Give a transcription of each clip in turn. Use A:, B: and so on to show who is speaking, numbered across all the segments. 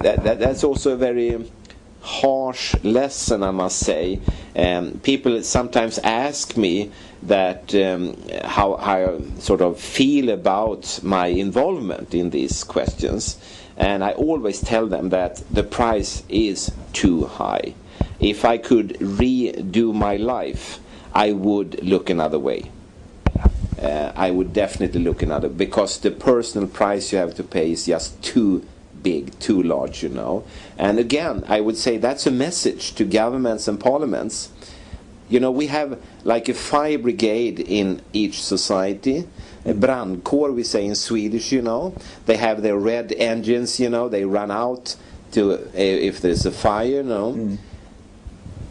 A: that's also a very harsh lesson, I must say. People sometimes ask me that how I sort of feel about my involvement in these questions, and I always tell them that the price is too high. If I could redo my life, I would look another way. I would definitely look another, because the personal price you have to pay is just too big, too large, you know. And again, I would say that's a message to governments and parliaments. You know, we have like a fire brigade in each society, a brandkår we say in Swedish, you know. They have their red engines, you know, they run out to if there's a fire, you know.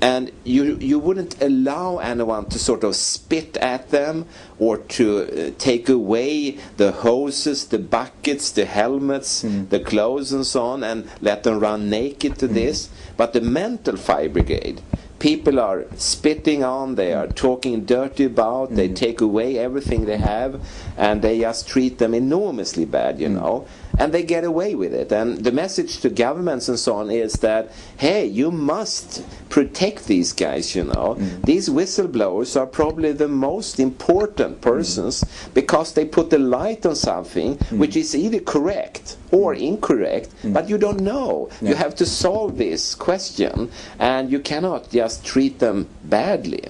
A: And you wouldn't allow anyone to sort of spit at them or to take away the hoses, the buckets, the helmets, the clothes and so on, and let them run naked to this. But the mental fire brigade, people are spitting on, they are talking dirty about, they take away everything they have, and they just treat them enormously bad, you know. And they get away with it. And the message to governments and so on is that, hey, you must protect these guys, you know. These whistleblowers are probably the most important persons because they put the light on something which is either correct or incorrect, but you don't know. You have to solve this question, and you cannot just treat them badly.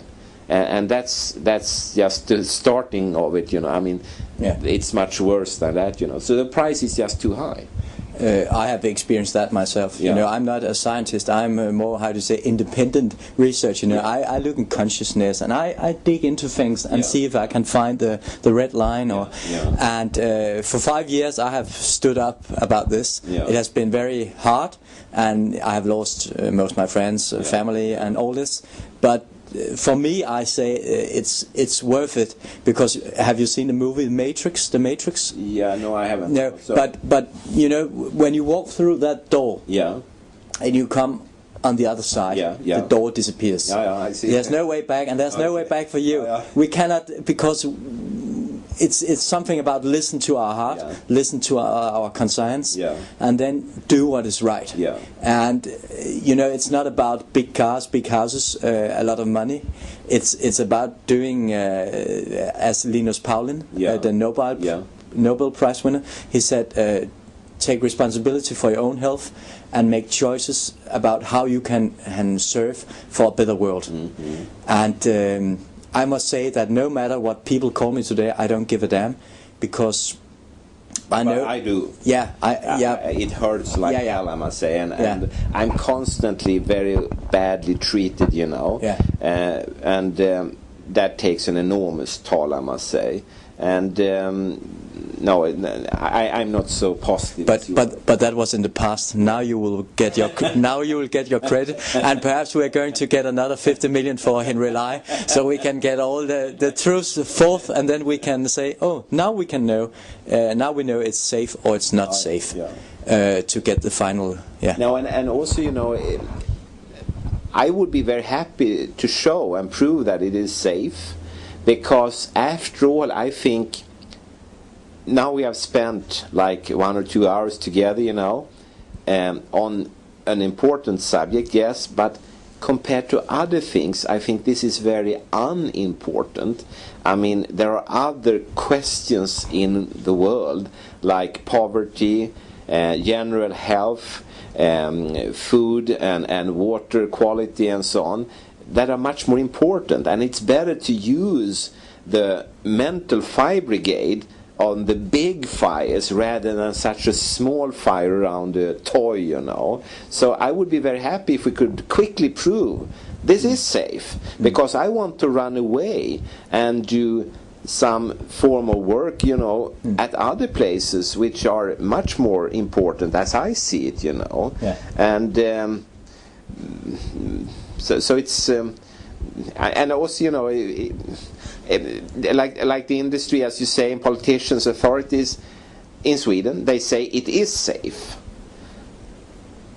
A: And that's just the starting of it, you know. I mean, it's much worse than that, you know. So the price is just too high.
B: I have experienced that myself. You know, I'm not a scientist. I'm more, how to say, independent researcher. You know, I look in consciousness and I dig into things and see if I can find the red line. Or and for 5 years I have stood up about this. It has been very hard, and I have lost most of my friends, family, and all this. But for me, I say it's worth it, because have you seen the movie Matrix? The Matrix?
A: Yeah, no, I haven't.
B: No, but you know, when you walk through that door, and you come on the other side, the door disappears.
A: I see.
B: There's no way back, and there's no way back for you. We cannot, because it's something about listen to our heart, listen to our conscience, and then do what is right. And you know, it's not about big cars, big houses, a lot of money. It's about doing as Linus Pauling, the Nobel Prize winner, he said, take responsibility for your own health and make choices about how you can serve for a better world. And I must say that no matter what people call me today, I don't give a damn, because I know.
A: But I do. It hurts like hell, I must say, and I'm constantly very badly treated, you know. And that takes an enormous toll, I must say. And no, I'm not so positive.
B: But that was in the past. Now you will get your credit, and perhaps we are going to get another 50 million for Henry Lai, so we can get all the truths forth, and then we can say, oh, now we can know. Now we know it's safe or it's not safe to get the final.
A: No, and also, you know, I would be very happy to show and prove that it is safe, because after all, I think. Now we have spent like 1 or 2 hours together, you know, on an important subject, yes, but compared to other things, I think this is very unimportant. I mean, there are other questions in the world, like poverty, general health, food and water quality and so on, that are much more important. And it's better to use the mental fire brigade on the big fires rather than such a small fire around a toy, you know. So I would be very happy if we could quickly prove this is safe, because I want to run away and do some form of work, you know, at other places which are much more important as I see it, you know. And so it's and also, you know, like the industry, as you say, and politicians, authorities in Sweden, they say it is safe,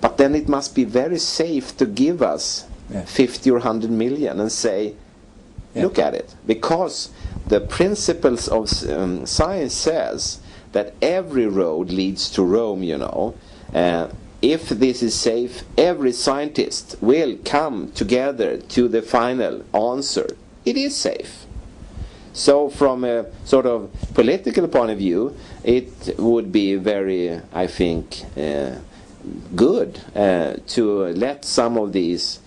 A: but then it must be very safe to give us 50 or 100 million and say, look at it, because the principles of science says that every road leads to Rome, you know. if this is safe, every scientist will come together to the final answer. It is safe. So from a sort of political point of view, it would be very, I think, good to let some of these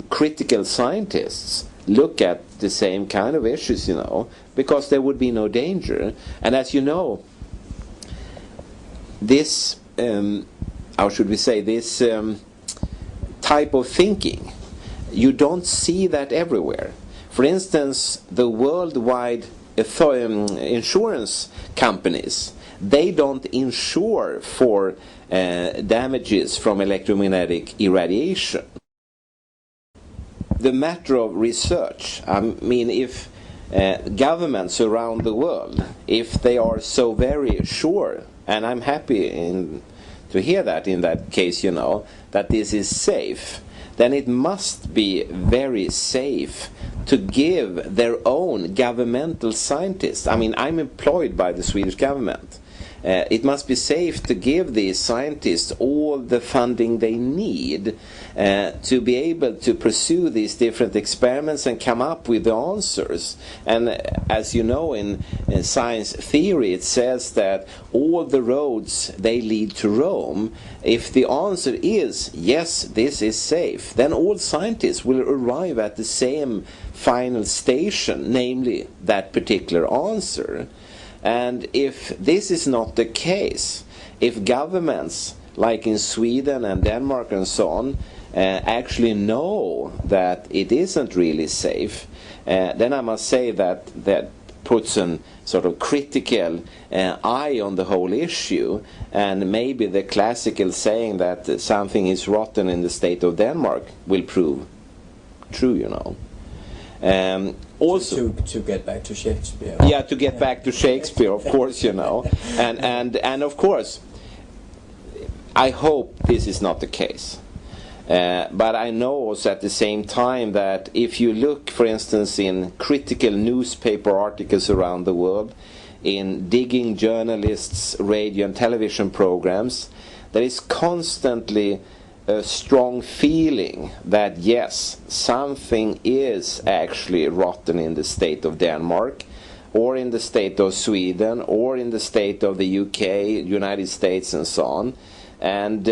A: critical scientists look at the same kind of issues, because there would be no danger. And as you know, this, how should we say, this type of thinking, you don't see that everywhere. For instance, the worldwide insurance companies, they don't insure for damages from electromagnetic irradiation. The matter of research, I mean, if governments around the world, if they are so very sure, and I'm happy to hear that in that case, that this is safe, then it must be very safe to give their own governmental scientists. I mean, I'm employed by the Swedish government. It must be safe to give these scientists all the funding they need to be able to pursue these different experiments and come up with the answers. And as you know, in science theory, it says that all the roads, they lead to Rome. If the answer is, yes, this is safe, then all scientists will arrive at the same final station, namely that particular answer. And if this is not the case, if governments like in Sweden and Denmark and so on actually know that it isn't really safe, then I must say that puts a sort of critical eye on the whole issue, and maybe the classical saying that something is rotten in the state of Denmark will prove true,
B: Also, to get back to Shakespeare.
A: Yeah, to get back to Shakespeare, of course, and of course, I hope this is not the case. But I know also at the same time that if you look, for instance, in critical newspaper articles around the world, in digging journalists' radio and television programs, there is constantly a strong feeling that yes, something is actually rotten in the state of Denmark, or in the state of Sweden, or in the state of the UK, United States, and so on. And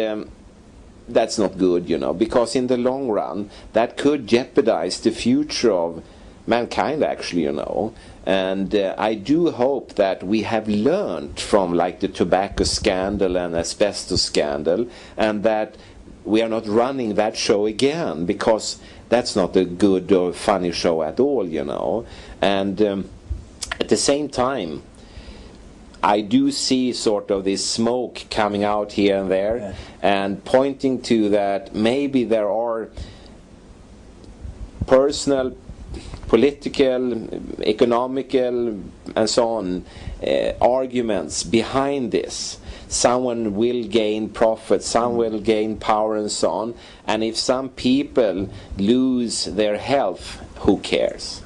A: that's not good, because in the long run, that could jeopardize the future of mankind, actually, And I do hope that we have learned from, like, the tobacco scandal and asbestos scandal, and that we are not running that show again, because that's not a good or funny show at all, And at the same time, I do see sort of this smoke coming out here and there, and pointing to that maybe there are personal, political, economical, and so on arguments behind this. Someone will gain profit, some will gain power, and so on. And if some people lose their health, who cares?